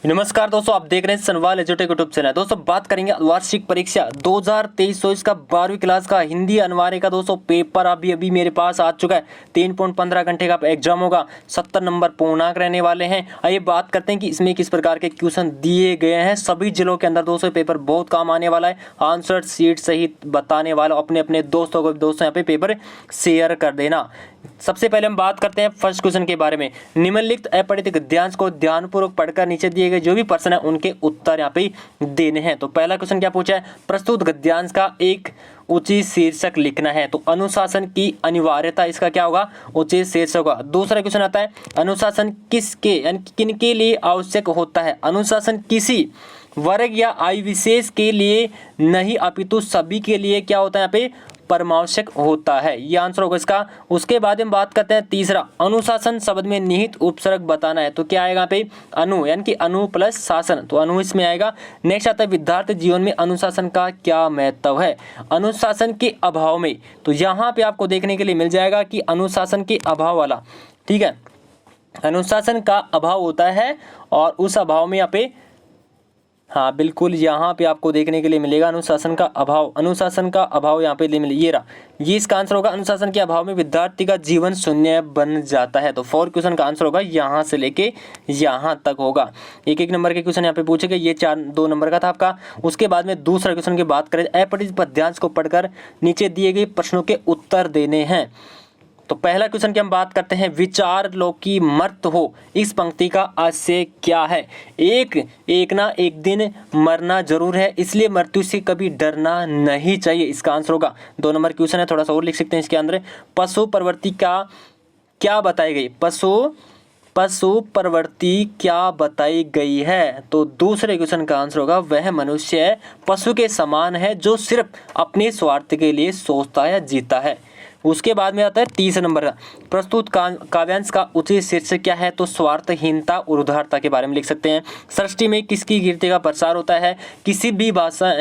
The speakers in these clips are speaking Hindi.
नमस्कार दोस्तों, आप देख रहे हैं सनवाल एजुटेक यूट्यूब चैनल। दोस्तों बात करेंगे वार्षिक परीक्षा 2023 तो इसका 12वीं क्लास का हिंदी अनिवार्य का दोस्तों पेपर अभी मेरे पास आ चुका है। 3.15 घंटे का एग्जाम होगा, 70 नंबर पूर्णांक रहने वाले हैं। आइए बात करते हैं कि इसमें किस प्रकार के क्वेश्चन दिए गए हैं। सभी जिलों के अंदर दोस्तों पेपर बहुत काम आने वाला है। आंसर शीट सहित बताने वाला अपने अपने दोस्तों को दोस्तों यहाँ पे पेपर शेयर कर देना। सबसे पहले हम बात करते हैं फर्स्ट क्वेश्चन के बारे में। निम्नलिखित अपठित गद्यांश को ध्यानपूर्वक पढ़कर नीचे दिए गए जो भी प्रश्न है उनके उत्तर यहाँ पे देने हैं। तो पहला क्वेश्चन क्या पूछा है, प्रस्तुत गद्यांश का एक उचित शीर्षक लिखना है। तो अनुशासन की अनिवार्यता, इसका क्या होगा, उचित शीर्षक होगा। दूसरा क्वेश्चन आता है, अनुशासन किसके यानी किनके लिए आवश्यक होता है। अनुशासन किसी वर्ग या आयु विशेष के लिए नहीं अपितु सभी के लिए क्या होता है यहाँ पे परमावश्यक होता है। ये आंसर होगा इसका। उसके बाद हम बात करते हैं तीसरा, अनुशासन शब्द में निहित उपसर्ग बताना है। तो क्या आएगा यहाँ पे, अनु यानी कि अनु प्लस शासन, तो अनु इसमें आएगा। नेक्स्ट आता है विद्यार्थी जीवन में अनुशासन का क्या महत्व है। अनुशासन के अभाव में, तो यहाँ पे आपको देखने के लिए मिल जाएगा कि अनुशासन के अभाव वाला, ठीक है, अनुशासन का अभाव होता है और उस अभाव में यहाँ पे, हाँ बिल्कुल, यहाँ पे आपको देखने के लिए मिलेगा अनुशासन का अभाव। अनुशासन का अभाव यहाँ पे ये रहा, ये इसका आंसर होगा। अनुशासन के अभाव में विद्यार्थी का जीवन शून्य बन जाता है। तो 4 क्वेश्चन का आंसर होगा यहाँ से लेके यहाँ तक होगा। एक एक नंबर के क्वेश्चन यहाँ पे पूछे गए। ये 2 नंबर का था आपका। उसके बाद में दूसरा क्वेश्चन की बात करें, अपठित पद्यांश को पढ़कर नीचे दिए गए प्रश्नों के उत्तर देने हैं। तो पहला क्वेश्चन की हम बात करते हैं, विचार लो कि मर्त हो, इस पंक्ति का आशय क्या है। एक ना एक दिन मरना जरूर है, इसलिए मृत्यु से कभी डरना नहीं चाहिए, इसका आंसर होगा। 2 नंबर क्वेश्चन है, थोड़ा सा और लिख सकते हैं इसके अंदर। पशु प्रवृत्ति का क्या बताई गई, पशु प्रवृत्ति क्या बताई गई है। तो दूसरे क्वेश्चन का आंसर होगा, वह मनुष्य पशु के समान है जो सिर्फ अपने स्वार्थ के लिए सोचता है या जीता है। उसके बाद में आता है तीसरा नंबर का, प्रस्तुत काव्यांश का उचित शीर्षक क्या है। तो स्वार्थहीनता और उदारता के बारे में लिख सकते हैं। सृष्टि में किसकी कीर्ति का प्रसार होता है, किसी भी भाषा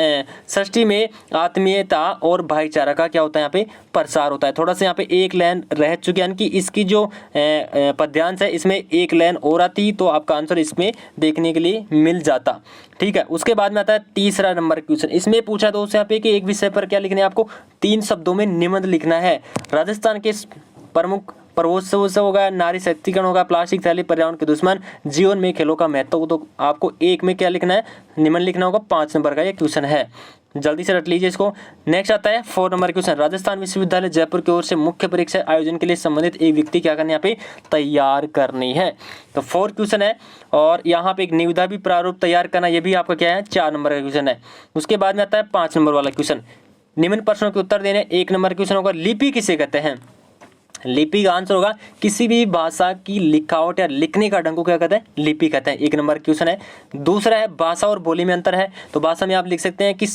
सृष्टि में आत्मीयता और भाईचारा का क्या होता है यहाँ पे प्रसार होता है। थोड़ा सा यहाँ पे एक लाइन रह चुकी है, यानी कि इसकी जो पद्यांश है इसमें एक लाइन और आती तो आपका आंसर इसमें देखने के लिए मिल जाता, ठीक है। उसके बाद में आता है तीसरा नंबर क्वेश्चन। इसमें पूछा दोस्तों यहाँ पे कि एक विषय पर क्या लिखना है, आपको 3 शब्दों में निबंध लिखना है। राजस्थान के प्रमुख पर्वोत्सव होगा, नारी शक्तिकरण होगा, प्लास्टिक थैली पर्यावरण के दुश्मन, जीवन में खेलों का महत्व। तो आपको एक में क्या लिखना है, निबंध लिखना होगा। 5 नंबर का ये क्वेश्चन है, जल्दी से रट लीजिए इसको। नेक्स्ट आता है 4 नंबर क्वेश्चन, राजस्थान विश्वविद्यालय जयपुर की ओर से मुख्य परीक्षा आयोजन के लिए संबंधित एक व्यक्ति क्या करनी है, यहाँ पे तैयार करनी है। तो 4 क्वेश्चन है और यहाँ पे एक निविदा भी प्रारूप तैयार करना, ये भी आपका क्या है 4 नंबर का क्वेश्चन है। उसके बाद में आता है 5 नंबर वाला क्वेश्चन, निम्न प्रश्नों के उत्तर देने। 1 नंबर क्वेश्चन होगा, लिपि किसे कहते हैं। लिपि का आंसर होगा, किसी भी भाषा की लिखावट या लिखने का ढंग को क्या कहते हैं, लिपि कहते हैं। 1 नंबर क्वेश्चन है। दूसरा है, भाषा और बोली में अंतर है। तो भाषा में आप लिख सकते हैं कि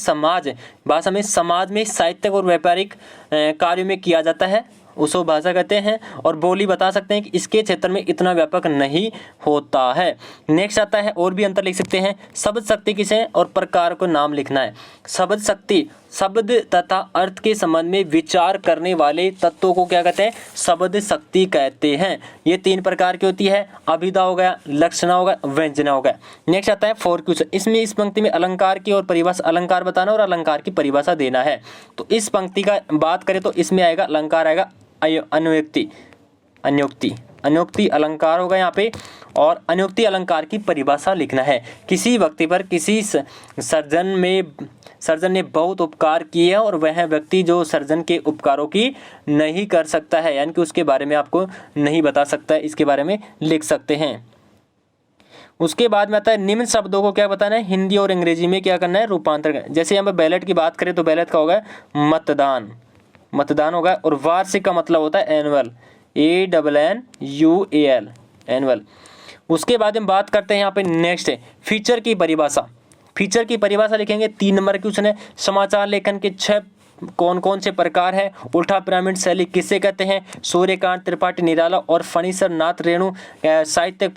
भाषा में समाज में साहित्यिक और व्यापारिक कार्यों में किया जाता है, उसको भाषा कहते हैं। और बोली बता सकते हैं कि इसके क्षेत्र में इतना व्यापक नहीं होता है। नेक्स्ट आता है, और भी अंतर लिख सकते हैं, शब्द शक्ति किसे और प्रकार को नाम लिखना है। शब्द शक्ति शब्द तथा अर्थ के संबंध में विचार करने वाले तत्वों को क्या कहते हैं, शब्द शक्ति कहते हैं। ये 3 प्रकार की होती है, अभिधा हो गया, लक्षणा हो गया, व्यंजना हो गया। नेक्स्ट आता है 4 क्वेश्चन, इसमें इस पंक्ति में अलंकार की और परिभाषा, अलंकार बताना और अलंकार की परिभाषा देना है। तो इस पंक्ति का बात करें तो इसमें आएगा अलंकार, आएगा अनुक्ति अलंकार होगा यहाँ पे, और अनुक्ति अलंकार की परिभाषा लिखना है। किसी व्यक्ति पर किसी सर्जन ने बहुत उपकार किए और वह व्यक्ति जो सर्जन के उपकारों की नहीं कर सकता है, यानी कि उसके बारे में आपको नहीं बता सकता है, इसके बारे में लिख सकते हैं। उसके बाद में आता है, निम्न शब्दों को क्या बताना है, हिंदी और अंग्रेजी में क्या करना है, रूपांतर करना है। जैसे यहाँ पर बैलेट की बात करें तो बैलेट का होगा मतदान होगा। और वार्षिक का मतलब होता है एनुअल, ANNUAL, एनुअल। उसके बाद हम बात करते हैं यहाँ पे नेक्स्ट है फीचर की परिभाषा लिखेंगे। 3 नंबर क्वेश्चन है, समाचार लेखन के 6 कौन कौन से प्रकार है। उल्टा पिरामिड शैली किसे कहते हैं, सूर्यकांत त्रिपाठी निराला और फणीसर नाथ रेणु साहित्यिक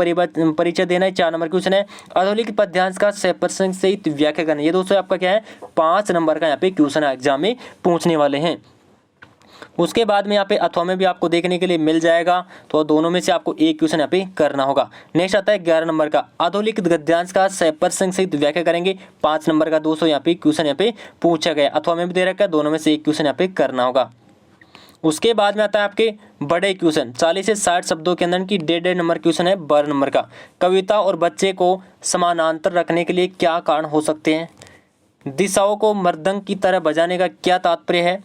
परिचय देना है। 4 नंबर क्वेश्चन है, आधुनिक पद्यांश का प्रसंग सहित व्याख्या करना। ये दोस्तों आपका क्या है 5 नंबर का यहाँ पे क्वेश्चन एग्जाम में पूछने वाले हैं। उसके बाद में यहाँ पे अथवा में भी आपको देखने के लिए मिल जाएगा, तो दोनों में से आपको एक क्वेश्चन यहाँ पे करना होगा। नेक्स्ट आता है 11 नंबर का, अधोलिखित गद्यांश का सप्रसंग सहित व्याख्या करेंगे। 5 नंबर का दोस्तों यहाँ पे क्वेश्चन यहाँ पे पूछा गया, अथवा में भी दे रखा है, दोनों में से एक क्वेश्चन यहाँ पे करना होगा। उसके बाद में आता है आपके बड़े क्वेश्चन, 40 से 60 शब्दों के अंदर की 1.5 नंबर क्वेश्चन है 12 नंबर का। कविता और बच्चे को समानांतर रखने के लिए क्या कारण हो सकते हैं? दिशाओं को मृदंग की तरह बजाने का क्या तात्पर्य है?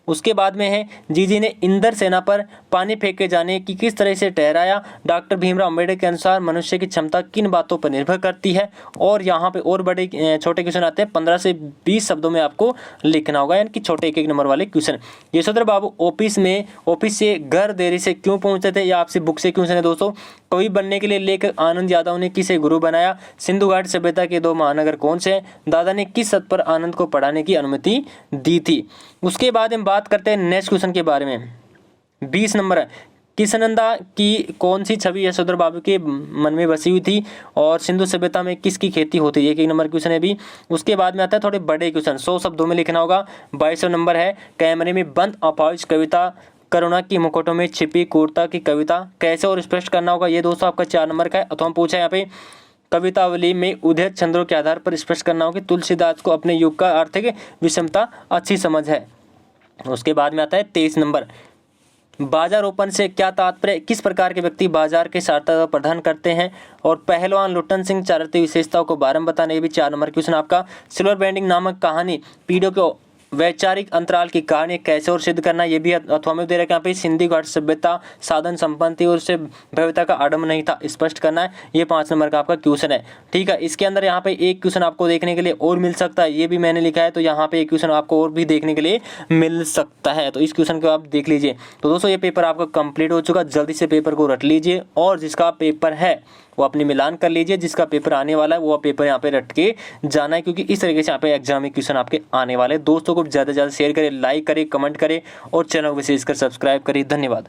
उसके बाद में है, जीजी ने इंदर सेना पर पानी फेंके जाने की किस तरह से ठहराया? डॉक्टर भीमराव अम्बेडकर के अनुसार मनुष्य की क्षमता किन बातों पर निर्भर करती है? और यहाँ पे और बड़े छोटे क्वेश्चन आते हैं, 15 से 20 शब्दों में आपको लिखना होगा, यानी कि छोटे 1-1 नंबर वाले क्वेश्चन। यशोधर बाबू ऑफिस से घर देरी से क्यों पहुंचते थे? या आपसे बुक से क्वेश्चन है दोस्तों। कवि बनने के लिए लेखक आनंद यादव ने किसे गुरु बनाया? सिंधु घाटी सभ्यता के 2 महानगर कौन से? दादा ने किस शर्त पर आनंद को पढ़ाने की अनुमति दी थी? उसके बाद हम बात करते हैं नेक्स्ट क्वेश्चन के बारे में। 20 नंबर है, किसनंदा की कौन सी छवि यशोधर बाबू के मन में बसी हुई थी? और सिंधु सभ्यता में किसकी खेती होती है? 1-1 नंबर क्वेश्चन है भी। उसके बाद में आता है थोड़े बड़े क्वेश्चन, 100 शब्दों में लिखना होगा। 22 नंबर है, कैमरे में बंद अपाउच कविता, करुणा की मुकुटों में छिपी क्रूरता की कविता कैसे और स्पष्ट करना होगा? ये दोस्तों आपका 4 नंबर का है। अथवा पूछा यहाँ पे, कवितावली में उदय छंदों के आधार पर स्पष्ट करना होगा कि तुलसीदास को अपने युग का आर्थिक विषमता अच्छी समझ है। उसके बाद में आता है 23 नंबर, बाजारोपण से क्या तात्पर्य? किस प्रकार के व्यक्ति बाजार के सार्थकता प्रदान करते हैं? और पहलवान लुट्टन सिंह चारित्र्य विशेषताओं को बारे में बताने, ये भी 4 नंबर क्वेश्चन आपका। सिल्वर बैंडिंग नामक कहानी पीढ़ियों के वैचारिक अंतराल की कहानी कैसे और सिद्ध करना, ये भी अथवा में दे रखा है यहाँ पे। सिंधु घाटी सभ्यता साधन संपन्न थी और उससे भव्यता का आडम्ब नहीं था, स्पष्ट करना है। ये 5 नंबर का आपका क्वेश्चन है, ठीक है। इसके अंदर यहाँ पे एक क्वेश्चन आपको देखने के लिए और मिल सकता है, ये भी मैंने लिखा है, तो यहाँ पे एक क्वेश्चन आपको और भी देखने के लिए मिल सकता है, तो इस क्वेश्चन को आप देख लीजिए। तो दोस्तों ये पेपर आपका कंप्लीट हो चुका, जल्दी से पेपर को रट लीजिए, और जिसका पेपर है वो अपनी मिलान कर लीजिए, जिसका पेपर आने वाला है वो पेपर यहाँ पे रट के जाना है, क्योंकि इस तरीके से यहाँ पे एग्जाम में क्वेश्चन आपके आने वाले हैं। दोस्तों को ज़्यादा से ज़्यादा शेयर करें, लाइक करें, कमेंट करें और चैनल को विशेषकर सब्सक्राइब करें। धन्यवाद।